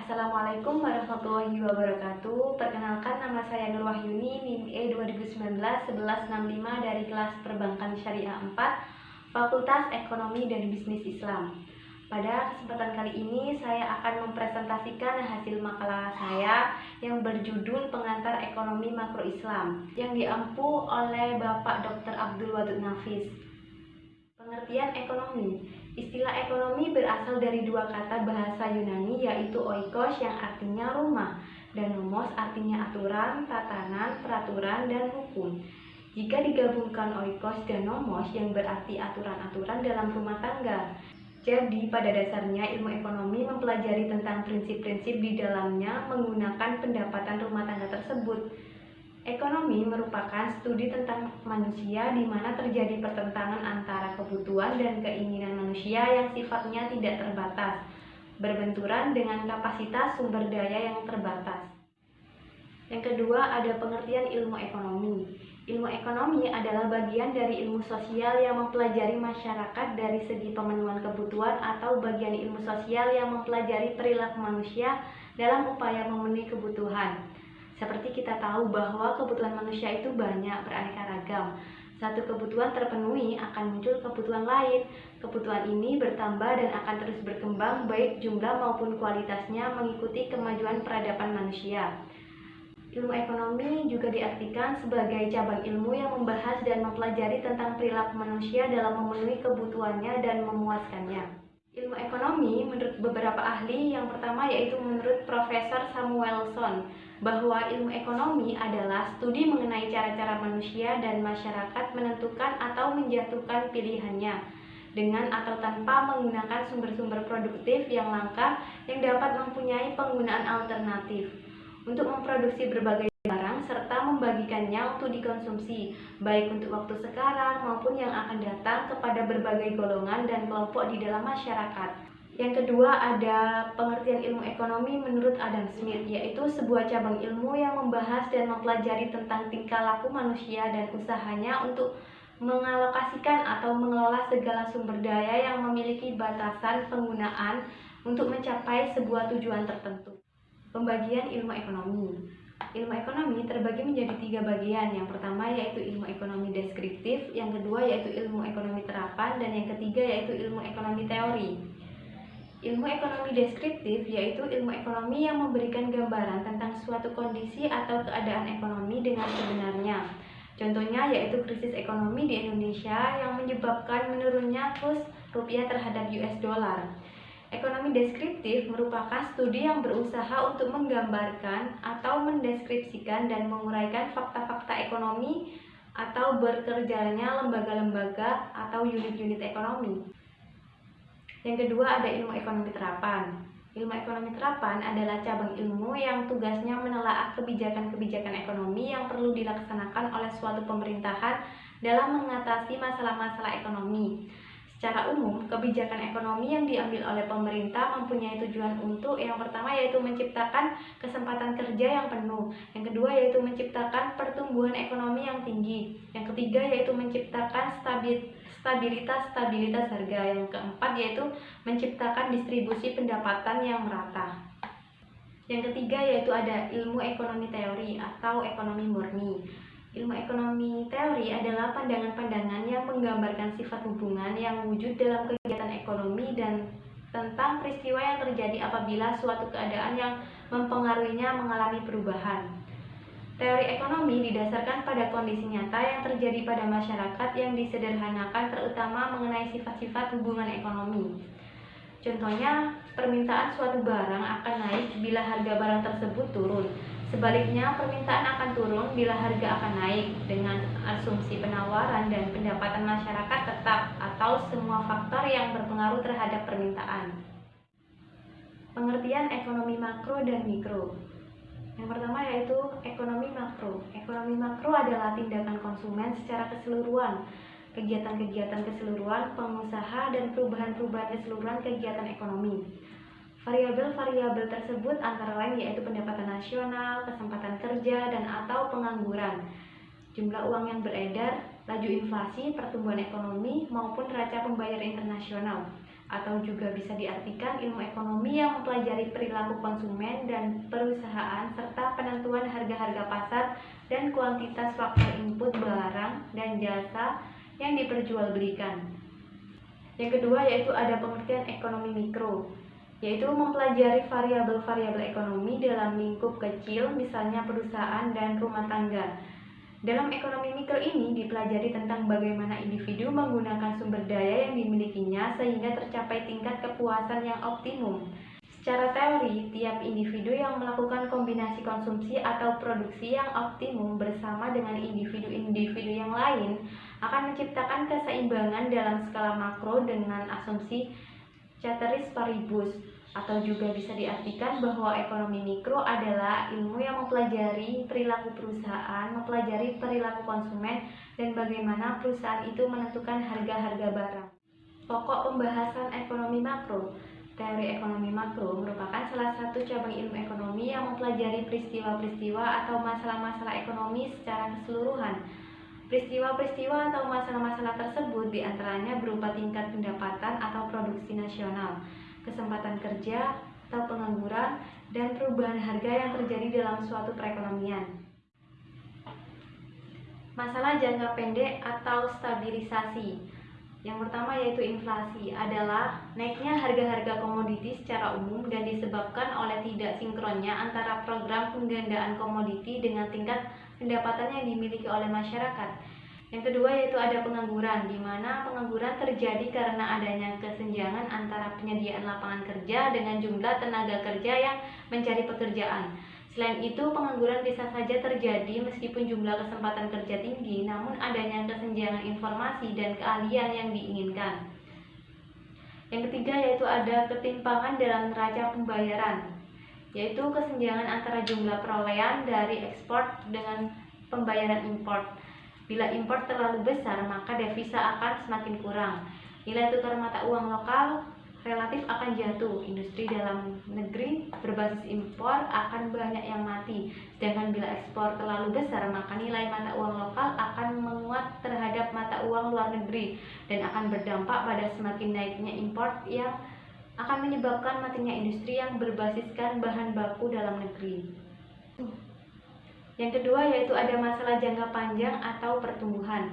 Assalamualaikum warahmatullahi wabarakatuh. Perkenalkan, nama saya Nur Wahyuni, NIM E 2019-1165 dari kelas Perbankan Syariah 4, Fakultas Ekonomi dan Bisnis Islam. Pada kesempatan kali ini saya akan mempresentasikan hasil makalah saya yang berjudul Pengantar Ekonomi Makro Islam yang diampu oleh Bapak Dr. Abdul Wadud Nafis. Pengertian ekonomi. Istilah ekonomi berasal dari dua kata bahasa Yunani, yaitu oikos yang artinya rumah dan nomos artinya aturan, tatanan, peraturan, dan hukum. Jika digabungkan oikos dan nomos yang berarti aturan-aturan dalam rumah tangga. Jadi pada dasarnya ilmu ekonomi mempelajari tentang prinsip-prinsip di dalamnya menggunakan pendapatan rumah tangga tersebut. Ekonomi merupakan studi tentang manusia di mana terjadi pertentangan antara kebutuhan dan keinginan manusia yang sifatnya tidak terbatas, berbenturan dengan kapasitas sumber daya yang terbatas. Yang kedua, ada pengertian ilmu ekonomi. Ilmu ekonomi adalah bagian dari ilmu sosial yang mempelajari masyarakat dari segi pemenuhan kebutuhan atau bagian ilmu sosial yang mempelajari perilaku manusia dalam upaya memenuhi kebutuhan. Seperti kita tahu bahwa kebutuhan manusia itu banyak, beraneka ragam. Satu kebutuhan terpenuhi akan muncul kebutuhan lain. Kebutuhan ini bertambah dan akan terus berkembang baik jumlah maupun kualitasnya mengikuti kemajuan peradaban manusia. Ilmu ekonomi juga diartikan sebagai cabang ilmu yang membahas dan mempelajari tentang perilaku manusia dalam memenuhi kebutuhannya dan memuaskannya. Ilmu ekonomi menurut beberapa ahli, yang pertama yaitu menurut Profesor Samuelson, bahwa ilmu ekonomi adalah studi mengenai cara-cara manusia dan masyarakat menentukan atau menjatuhkan pilihannya dengan atau tanpa menggunakan sumber-sumber produktif yang langka yang dapat mempunyai penggunaan alternatif untuk memproduksi berbagai barang serta membagikannya untuk dikonsumsi, baik untuk waktu sekarang maupun yang akan datang kepada berbagai golongan dan kelompok di dalam masyarakat. Yang kedua, ada pengertian ilmu ekonomi menurut Adam Smith, yaitu sebuah cabang ilmu yang membahas dan mempelajari tentang tingkah laku manusia dan usahanya untuk mengalokasikan atau mengelola segala sumber daya yang memiliki batasan penggunaan untuk mencapai sebuah tujuan tertentu. Pembagian ilmu ekonomi. Ilmu ekonomi terbagi menjadi 3 bagian. Yang pertama yaitu ilmu ekonomi deskriptif, yang kedua yaitu ilmu ekonomi terapan, dan yang ketiga yaitu ilmu ekonomi teori. Ilmu ekonomi deskriptif yaitu ilmu ekonomi yang memberikan gambaran tentang suatu kondisi atau keadaan ekonomi dengan sebenarnya. Contohnya yaitu krisis ekonomi di Indonesia yang menyebabkan menurunnya kurs rupiah terhadap US dollar. Ekonomi deskriptif merupakan studi yang berusaha untuk menggambarkan atau mendeskripsikan dan menguraikan fakta-fakta ekonomi atau bekerjanya lembaga-lembaga atau unit-unit ekonomi. Yang kedua, ada ilmu ekonomi terapan. Ilmu ekonomi terapan adalah cabang ilmu yang tugasnya menelaah kebijakan-kebijakan ekonomi yang perlu dilaksanakan oleh suatu pemerintahan dalam mengatasi masalah-masalah ekonomi. Secara umum, kebijakan ekonomi yang diambil oleh pemerintah mempunyai tujuan untuk yang pertama yaitu menciptakan kesempatan kerja yang penuh, yang kedua yaitu menciptakan pertumbuhan ekonomi yang tinggi, yang ketiga yaitu menciptakan stabilitas harga, yang keempat yaitu menciptakan distribusi pendapatan yang merata. Yang ketiga yaitu ada ilmu ekonomi teori atau ekonomi murni. Ilmu ekonomi teori adalah pandangan-pandangan yang menggambarkan sifat hubungan yang wujud dalam kegiatan ekonomi dan tentang peristiwa yang terjadi apabila suatu keadaan yang mempengaruhinya mengalami perubahan. Teori ekonomi didasarkan pada kondisi nyata yang terjadi pada masyarakat yang disederhanakan terutama mengenai sifat-sifat hubungan ekonomi. Contohnya, permintaan suatu barang akan naik bila harga barang tersebut turun. Sebaliknya, permintaan akan turun bila harga akan naik dengan asumsi penawaran dan pendapatan masyarakat tetap atau semua faktor yang berpengaruh terhadap permintaan. Pengertian ekonomi makro dan mikro. Yang pertama yaitu ekonomi makro. Ekonomi makro adalah tindakan konsumen secara keseluruhan, kegiatan-kegiatan keseluruhan pengusaha dan perubahan-perubahan keseluruhan kegiatan ekonomi. Variabel-variabel tersebut antara lain yaitu pendapatan nasional, kesempatan kerja, dan atau pengangguran, jumlah uang yang beredar, laju inflasi, pertumbuhan ekonomi, maupun neraca pembayaran internasional. atau juga bisa diartikan ilmu ekonomi yang mempelajari perilaku konsumen dan perusahaan serta penentuan harga-harga pasar dan kuantitas faktor input barang dan jasa yang diperjualbelikan. Yang kedua yaitu ada pengertian ekonomi mikro, yaitu mempelajari variabel-variabel ekonomi dalam lingkup kecil, misalnya perusahaan dan rumah tangga. Dalam ekonomi mikro ini dipelajari tentang bagaimana individu menggunakan sumber daya yang dimilikinya sehingga tercapai tingkat kepuasan yang optimum. Secara teori, tiap individu yang melakukan kombinasi konsumsi atau produksi yang optimum bersama dengan individu-individu yang lain akan menciptakan keseimbangan dalam skala makro dengan asumsi ceteris paribus, atau juga bisa diartikan bahwa ekonomi mikro adalah ilmu yang mempelajari perilaku perusahaan, mempelajari perilaku konsumen, dan bagaimana perusahaan itu menentukan harga-harga barang. Pokok pembahasan ekonomi makro. Teori ekonomi makro merupakan salah satu cabang ilmu ekonomi yang mempelajari peristiwa-peristiwa atau masalah-masalah ekonomi secara keseluruhan. Peristiwa-peristiwa atau masalah-masalah tersebut diantaranya berupa tingkat pendapatan atau produksi nasional, kesempatan kerja atau pengangguran, dan perubahan harga yang terjadi dalam suatu perekonomian. Masalah jangka pendek atau stabilisasi. Yang pertama yaitu inflasi, adalah naiknya harga-harga komoditi secara umum dan disebabkan oleh tidak sinkronnya antara program penggandaan komoditi dengan tingkat pendapatan yang dimiliki oleh masyarakat. Yang kedua yaitu ada pengangguran, di mana pengangguran terjadi karena adanya kesenjangan antara penyediaan lapangan kerja dengan jumlah tenaga kerja yang mencari pekerjaan. Selain itu, pengangguran bisa saja terjadi meskipun jumlah kesempatan kerja tinggi, namun adanya kesenjangan informasi dan keahlian yang diinginkan. Yang ketiga yaitu ada ketimpangan dalam neraca pembayaran, yaitu kesenjangan antara jumlah perolehan dari ekspor dengan pembayaran impor. Bila impor terlalu besar, maka devisa akan semakin kurang. Nilai tukar mata uang lokal relatif akan jatuh. Industri dalam negeri berbasis impor akan banyak yang mati. Sedangkan bila ekspor terlalu besar, maka nilai mata uang lokal akan menguat terhadap mata uang luar negeri dan akan berdampak pada semakin naiknya impor yang akan menyebabkan matinya industri yang berbasiskan bahan baku dalam negeri. Yang kedua yaitu ada masalah jangka panjang atau pertumbuhan.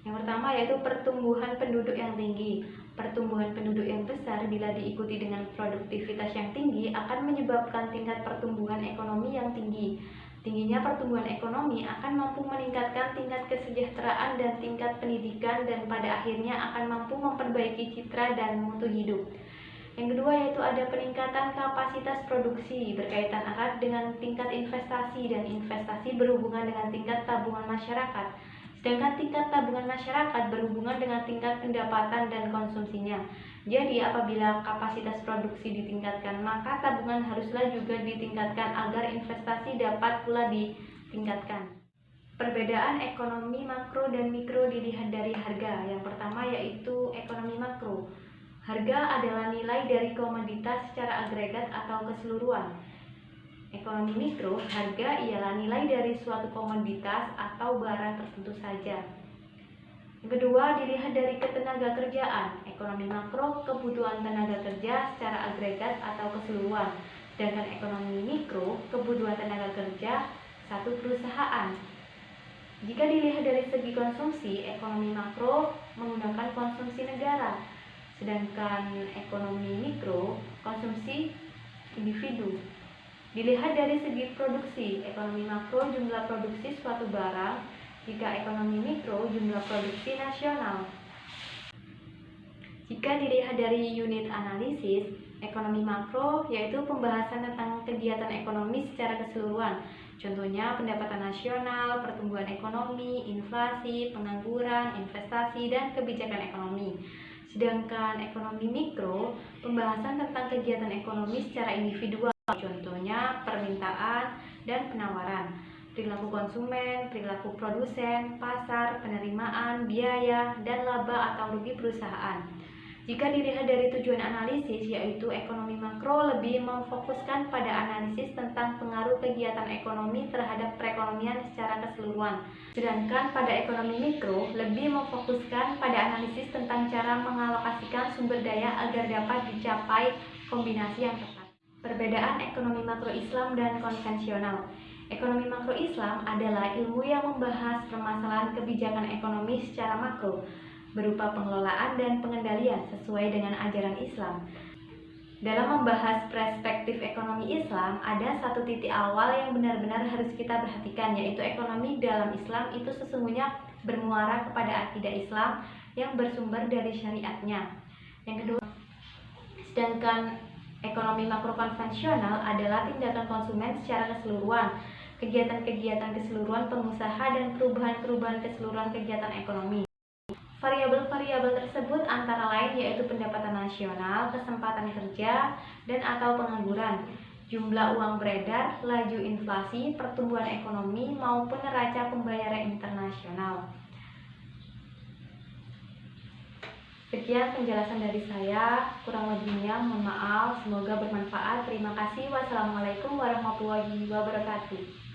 Yang pertama yaitu pertumbuhan penduduk yang tinggi. Pertumbuhan penduduk yang besar bila diikuti dengan produktivitas yang tinggi akan menyebabkan tingkat pertumbuhan ekonomi yang tinggi. Tingginya pertumbuhan ekonomi akan mampu meningkatkan tingkat kesejahteraan dan tingkat pendidikan dan pada akhirnya akan mampu memperbaiki citra dan mutu hidup. Yang kedua yaitu ada peningkatan kapasitas produksi, berkaitan erat dengan tingkat investasi, dan investasi berhubungan dengan tingkat tabungan masyarakat. Sedangkan tingkat tabungan masyarakat berhubungan dengan tingkat pendapatan dan konsumsinya. Jadi apabila kapasitas produksi ditingkatkan, maka tabungan haruslah juga ditingkatkan agar investasi dapat pula ditingkatkan. Perbedaan ekonomi makro dan mikro dilihat dari harga. Yang pertama yaitu ekonomi makro. Harga adalah nilai dari komoditas secara agregat atau keseluruhan. Ekonomi mikro, harga ialah nilai dari suatu komoditas atau barang tertentu saja. Yang kedua, dilihat dari ketenaga kerjaan. Ekonomi makro, kebutuhan tenaga kerja secara agregat atau keseluruhan. Sedangkan ekonomi mikro, kebutuhan tenaga kerja satu perusahaan. Jika dilihat dari segi konsumsi, ekonomi makro menggunakan konsumsi negara. Sedangkan ekonomi mikro, konsumsi individu. Dilihat dari segi produksi, ekonomi makro jumlah produksi suatu barang, jika ekonomi mikro jumlah produksi nasional. Jika dilihat dari unit analisis, ekonomi makro yaitu pembahasan tentang kegiatan ekonomi secara keseluruhan. Contohnya pendapatan nasional, pertumbuhan ekonomi, inflasi, pengangguran, investasi, dan kebijakan ekonomi. Sedangkan ekonomi mikro, pembahasan tentang kegiatan ekonomi secara individual, contohnya permintaan dan penawaran, perilaku konsumen, perilaku produsen, pasar, penerimaan, biaya, dan laba atau rugi perusahaan. Jika dilihat dari tujuan analisis, yaitu ekonomi makro lebih memfokuskan pada analisis tentang pengaruh kegiatan ekonomi terhadap perekonomian secara keseluruhan. Sedangkan pada ekonomi mikro lebih memfokuskan pada analisis tentang cara mengalokasikan sumber daya agar dapat dicapai kombinasi yang tepat. Perbedaan ekonomi makro Islam dan konvensional. Ekonomi makro Islam adalah ilmu yang membahas permasalahan kebijakan ekonomi secara makro, berupa pengelolaan dan pengendalian sesuai dengan ajaran Islam. Dalam membahas perspektif ekonomi Islam, ada satu titik awal yang benar-benar harus kita perhatikan, yaitu ekonomi dalam Islam itu sesungguhnya bermuara kepada akidah Islam yang bersumber dari syariatnya. Yang kedua, sedangkan ekonomi makro konvensional adalah tindakan konsumen secara keseluruhan, kegiatan-kegiatan keseluruhan pengusaha dan perubahan-perubahan keseluruhan kegiatan ekonomi. Variabel-variabel tersebut antara lain yaitu pendapatan nasional, kesempatan kerja, dan atau pengangguran, jumlah uang beredar, laju inflasi, pertumbuhan ekonomi, maupun neraca pembayaran internasional. Sekian penjelasan dari saya, kurang lebihnya mohon maaf, semoga bermanfaat. Terima kasih. Wassalamualaikum warahmatullahi wabarakatuh.